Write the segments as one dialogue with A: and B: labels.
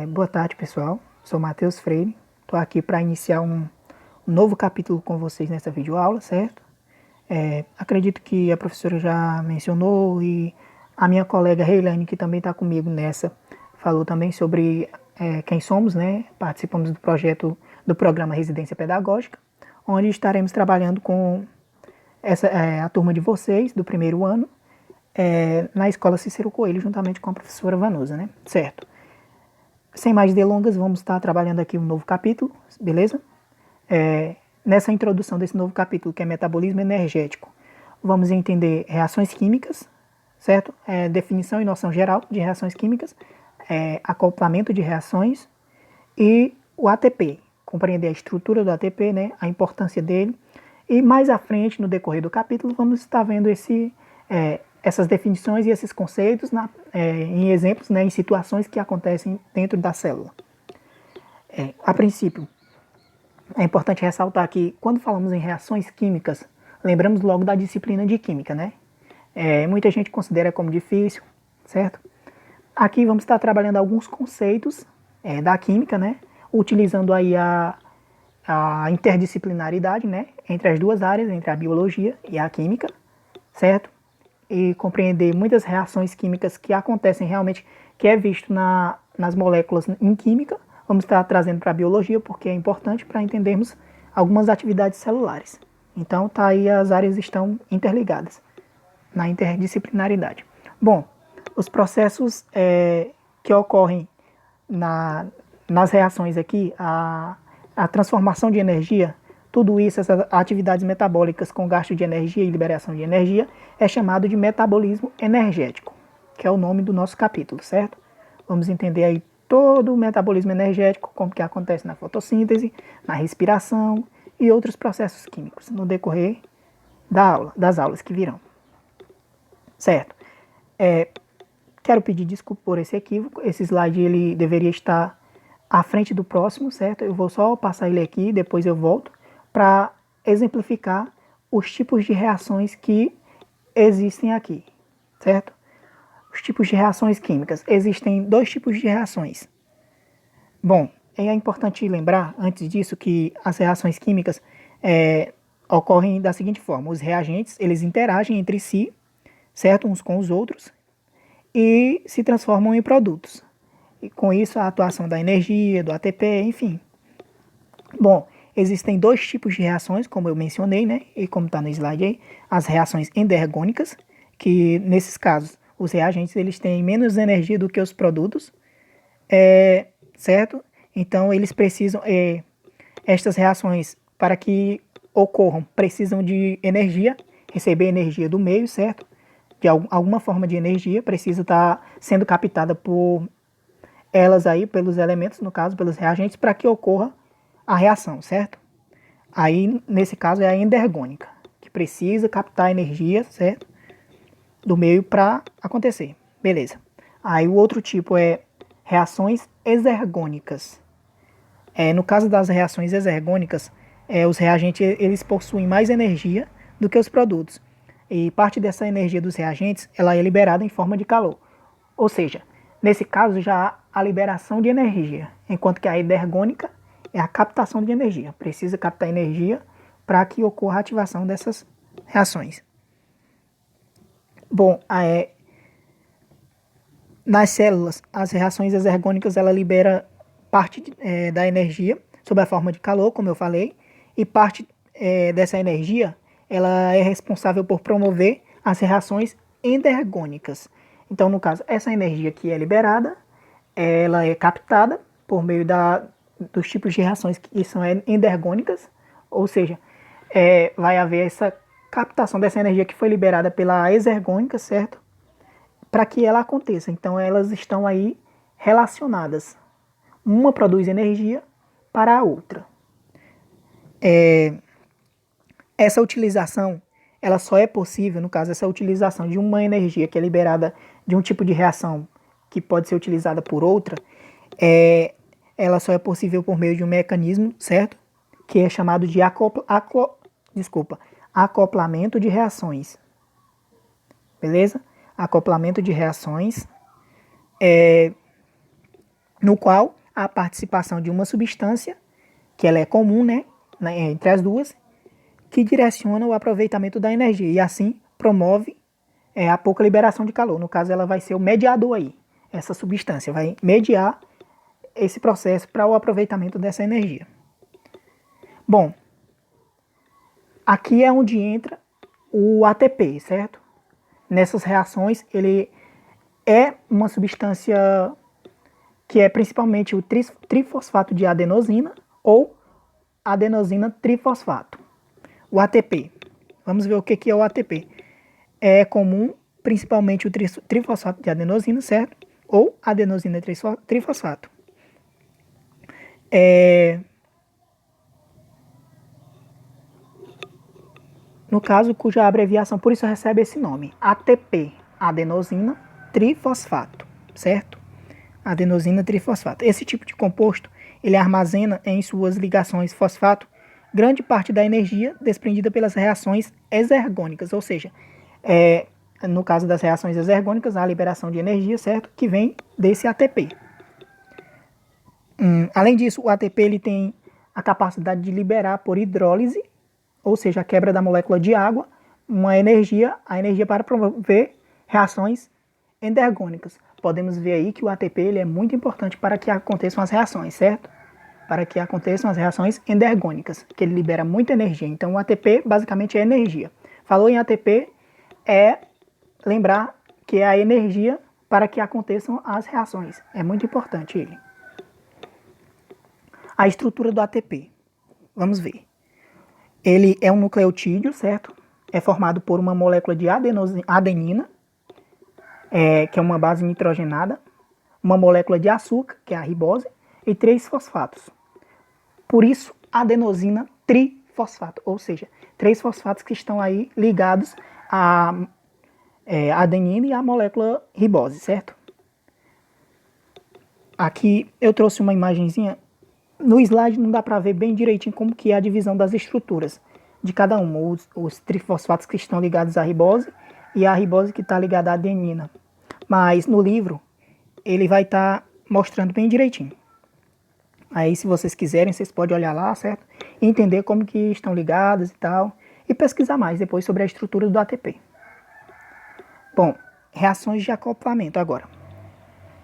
A: Boa tarde, pessoal. Sou Matheus Freire. Estou aqui para iniciar um novo capítulo com vocês nessa videoaula, certo? Acredito que a professora já mencionou e a minha colega Reilane, que também está comigo nessa, falou também sobre quem somos, né? Participamos do projeto do programa Residência Pedagógica, onde estaremos trabalhando com a turma de vocês do primeiro ano na Escola Cícero Coelho, juntamente com a professora Vanusa, né? Certo. Sem mais delongas, vamos estar trabalhando aqui um novo capítulo, beleza? Nessa introdução desse novo capítulo, que é metabolismo energético, vamos entender reações químicas, certo? Definição e noção geral de reações químicas, acoplamento de reações e o ATP, compreender a estrutura do ATP, né, a importância dele. E mais à frente, no decorrer do capítulo, vamos estar vendo essas definições e esses conceitos em exemplos, né, em situações que acontecem dentro da célula. A princípio, é importante ressaltar que quando falamos em reações químicas, lembramos logo da disciplina de química, né? Muita gente considera como difícil, certo? Aqui vamos estar trabalhando alguns conceitos da química, né? Utilizando aí a interdisciplinaridade, né? Entre as duas áreas, entre a biologia e a química, certo? E compreender muitas reações químicas que acontecem realmente, que é visto nas moléculas em química. Vamos estar trazendo para a biologia, porque é importante para entendermos algumas atividades celulares. Então, tá aí, as áreas estão interligadas na interdisciplinaridade. Bom, os processos que ocorrem nas reações aqui, a transformação de energia, tudo isso, essas atividades metabólicas com gasto de energia e liberação de energia, é chamado de metabolismo energético, que é o nome do nosso capítulo, certo? Vamos entender aí todo o metabolismo energético, como que acontece na fotossíntese, na respiração e outros processos químicos no decorrer das aulas que virão. Certo? Quero pedir desculpa por esse equívoco. Esse slide ele deveria estar à frente do próximo, certo? Eu vou só passar ele aqui, depois eu volto para exemplificar os tipos de reações que existem aqui, certo? Os tipos de reações químicas. Existem dois tipos de reações. Bom, é importante lembrar, antes disso, que as reações químicas ocorrem da seguinte forma. Os reagentes, eles interagem entre si, certo? Uns com os outros, e se transformam em produtos. E com isso, a atuação da energia, do ATP, enfim. Bom, existem dois tipos de reações, como eu mencionei, né? E como está no slide aí, as reações endergônicas, que nesses casos os reagentes eles têm menos energia do que os produtos, certo? Então eles precisam, estas reações para que ocorram precisam de energia, receber energia do meio, certo? De alguma forma de energia precisa estar sendo captada por elas aí, pelos elementos, no caso, pelos reagentes, para que ocorra a reação, certo? Aí, nesse caso, é a endergônica, que precisa captar energia, certo? Do meio para acontecer. Beleza. Aí o outro tipo é reações exergônicas. No caso das reações exergônicas, os reagentes eles possuem mais energia do que os produtos. E parte dessa energia dos reagentes ela é liberada em forma de calor. Ou seja, nesse caso já há a liberação de energia, enquanto que a endergônica é a captação de energia. Precisa captar energia para que ocorra a ativação dessas reações. Bom, nas células, as reações exergônicas ela libera parte da energia sob a forma de calor, como eu falei, e parte dessa energia ela é responsável por promover as reações endergônicas. Então, no caso, essa energia que é liberada, ela é captada por meio dos tipos de reações que são endergônicas, ou seja, vai haver essa captação dessa energia que foi liberada pela exergônica, certo? Para que ela aconteça. Então, elas estão aí relacionadas. Uma produz energia para a outra. Essa utilização, ela só é possível, no caso, essa utilização de uma energia que é liberada de um tipo de reação que pode ser utilizada por outra, ela só é possível por meio de um mecanismo, certo? Que é chamado de acoplamento de reações. Beleza? Acoplamento de reações. no qual há a participação de uma substância, que ela é comum, né, entre as duas, que direciona o aproveitamento da energia e assim promove a pouca liberação de calor. No caso, ela vai ser o mediador aí. Essa substância vai mediar esse processo para o aproveitamento dessa energia. Bom, aqui é onde entra o ATP, certo? Nessas reações, ele é uma substância que é principalmente o trifosfato de adenosina ou adenosina trifosfato. O ATP. Vamos ver o que é o ATP. É comum, principalmente o trifosfato de adenosina, certo? Ou adenosina trifosfato. No caso, cuja abreviação por isso recebe esse nome, ATP, adenosina trifosfato, certo? Adenosina trifosfato. Esse tipo de composto, ele armazena em suas ligações fosfato grande parte da energia desprendida pelas reações exergônicas, ou seja, no caso das reações exergônicas, a liberação de energia, certo? Que vem desse ATP. Além disso, o ATP ele tem a capacidade de liberar por hidrólise, ou seja, a quebra da molécula de água, a energia para promover reações endergônicas. Podemos ver aí que o ATP ele é muito importante para que aconteçam as reações, certo? Para que aconteçam as reações endergônicas, que ele libera muita energia. Então o ATP basicamente é energia. Falou em ATP, é lembrar que é a energia para que aconteçam as reações. É muito importante ele. A estrutura do ATP. Vamos ver. Ele é um nucleotídeo, certo? É formado por uma molécula de adenina, que é uma base nitrogenada, uma molécula de açúcar, que é a ribose, e 3 fosfatos. Por isso, adenosina trifosfato, ou seja, 3 fosfatos que estão aí ligados à adenina e à molécula ribose, certo? Aqui eu trouxe uma imagenzinha. No slide não dá para ver bem direitinho como que é a divisão das estruturas de cada uma, os trifosfatos que estão ligados à ribose e a ribose que está ligada à adenina. Mas no livro ele vai estar mostrando bem direitinho. Aí se vocês quiserem, vocês podem olhar lá, certo? E entender como que estão ligadas e tal. E pesquisar mais depois sobre a estrutura do ATP. Bom, reações de acoplamento agora.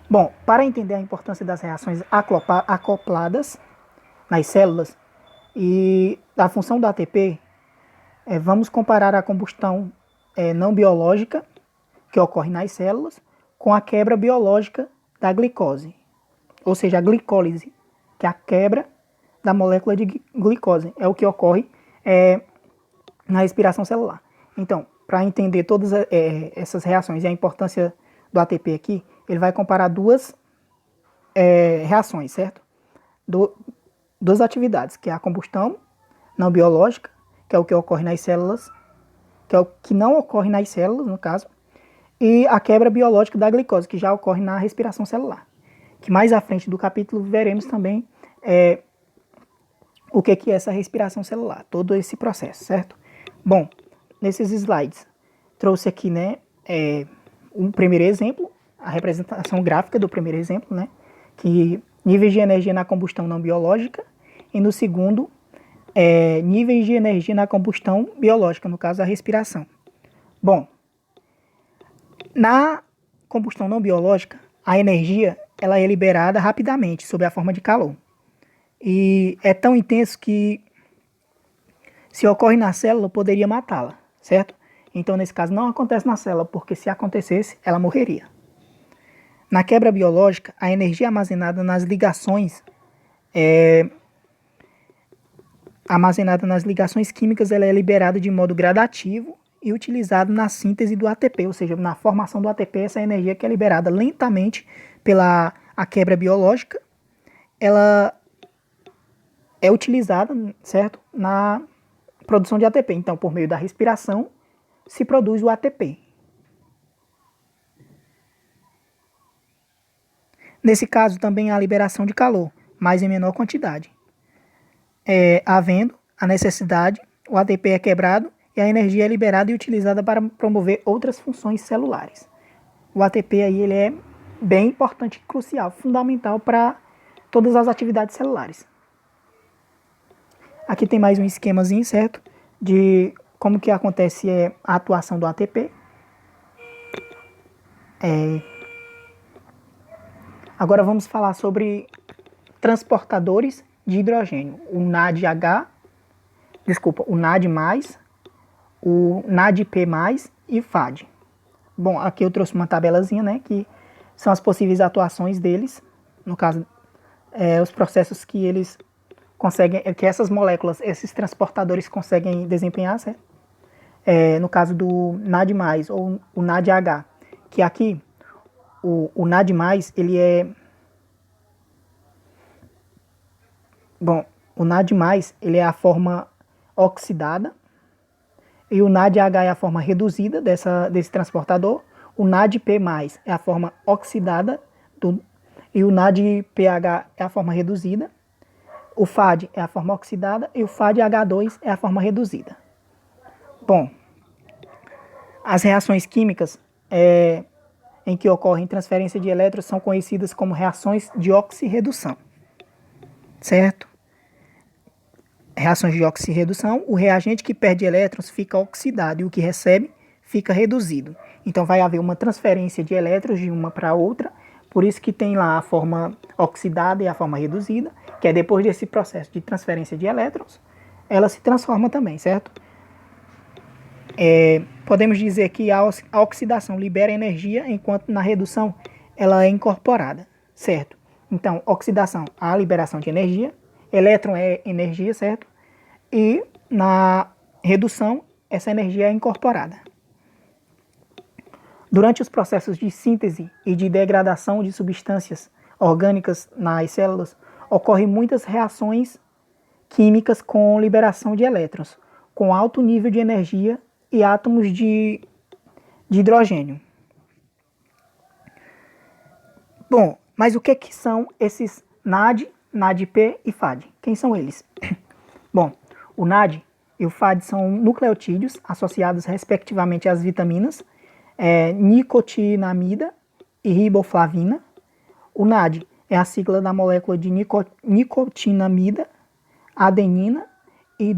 A: Bom, para entender a importância das reações acopladas nas células e a função do ATP, vamos comparar a combustão não biológica que ocorre nas células com a quebra biológica da glicose, ou seja, a glicólise, que é a quebra da molécula de glicose, é o que ocorre na respiração celular. Então, para entender todas essas reações e a importância do ATP aqui, ele vai comparar duas reações, certo? Duas atividades, que é a combustão não biológica, que é o que ocorre nas células, que é o que não ocorre nas células, no caso, e a quebra biológica da glicose, que já ocorre na respiração celular. Que mais à frente do capítulo veremos também o que é essa respiração celular, todo esse processo, certo? Bom, nesses slides, trouxe aqui, né, um primeiro exemplo, a representação gráfica do primeiro exemplo, né, que níveis de energia na combustão não biológica, e no segundo, níveis de energia na combustão biológica, no caso a respiração. Bom, na combustão não biológica, a energia ela é liberada rapidamente, sob a forma de calor. E é tão intenso que, se ocorre na célula, poderia matá-la, certo? Então, nesse caso, não acontece na célula, porque se acontecesse, ela morreria. Na quebra biológica, a energia armazenada nas ligações químicas ela é liberada de modo gradativo e utilizada na síntese do ATP, ou seja, na formação do ATP, essa energia que é liberada lentamente pela a quebra biológica, ela é utilizada, certo, na produção de ATP. Então, por meio da respiração, se produz o ATP. Nesse caso, também há liberação de calor, mas em menor quantidade. Havendo a necessidade, o ATP é quebrado e a energia é liberada e utilizada para promover outras funções celulares. O ATP aí, ele é bem importante, crucial, fundamental para todas as atividades celulares. Aqui tem mais um esquemazinho, certo? De como que acontece a atuação do ATP. Agora vamos falar sobre transportadores de hidrogênio. O NADH, o NAD+, o NADP+, e FAD. Bom, aqui eu trouxe uma tabelazinha, né, que são as possíveis atuações deles, no caso, os processos que eles conseguem, que essas moléculas, esses transportadores conseguem desempenhar, certo? No caso do NAD+, ou o NADH, que aqui, o NAD+, ele é... Bom, o NAD+, ele é a forma oxidada, e o NADH é a forma reduzida desse transportador. O NADP+, é a forma oxidada, e o NADPH é a forma reduzida. O FAD é a forma oxidada e o FADH2 é a forma reduzida. Bom, as reações químicas em que ocorrem transferência de elétrons são conhecidas como reações de oxirredução, certo? Reações de oxirredução, o reagente que perde elétrons fica oxidado e o que recebe fica reduzido. Então vai haver uma transferência de elétrons de uma para outra, por isso que tem lá a forma oxidada e a forma reduzida, que é depois desse processo de transferência de elétrons, ela se transforma também, certo? Podemos dizer que a oxidação libera energia, enquanto na redução ela é incorporada, certo? Então, oxidação, a liberação de energia, elétron é energia, certo? E na redução, essa energia é incorporada. Durante os processos de síntese e de degradação de substâncias orgânicas nas células, ocorrem muitas reações químicas com liberação de elétrons, com alto nível de energia e átomos de hidrogênio. Bom, mas o que são esses NAD, NADP e FAD? Quem são eles? Bom, o NAD e o FAD são nucleotídeos associados respectivamente às vitaminas nicotinamida e riboflavina. O NAD é a sigla da molécula de nicotinamida, adenina e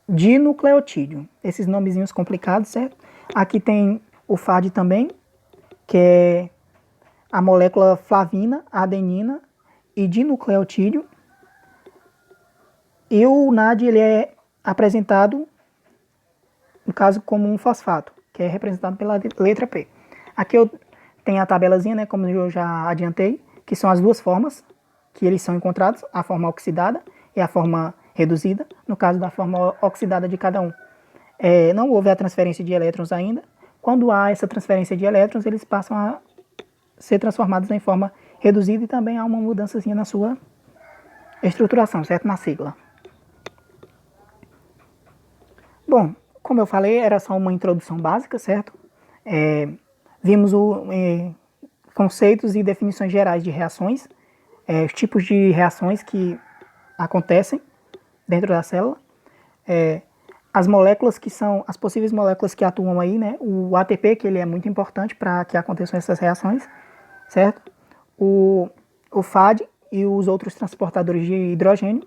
A: dinucleotídeo. Esses nomezinhos complicados, certo? Aqui tem o FAD também, que é a molécula flavina, adenina e dinucleotídeo. E o NAD ele é apresentado, no caso, como um fosfato, que é representado pela letra P. Aqui eu tenho a tabelazinha, né, como eu já adiantei, que são as duas formas que eles são encontrados, a forma oxidada e a forma reduzida. No caso da forma oxidada de cada um, não houve a transferência de elétrons ainda. Quando há essa transferência de elétrons, eles passam a ser transformados em forma reduzida e também há uma mudançazinha na sua estruturação, certo? Na sigla. Bom, como eu falei, era só uma introdução básica, certo? Vimos conceitos e definições gerais de reações, os tipos de reações que acontecem dentro da célula, as moléculas que são, as possíveis moléculas que atuam aí, né? O ATP, que ele é muito importante para que aconteçam essas reações, certo? O FAD e os outros transportadores de hidrogênio,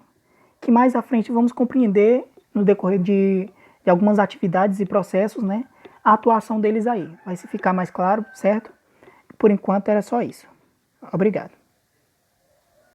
A: que mais à frente vamos compreender no decorrer de algumas atividades e processos, né? A atuação deles aí. Vai se ficar mais claro, certo? Por enquanto era só isso. Obrigado.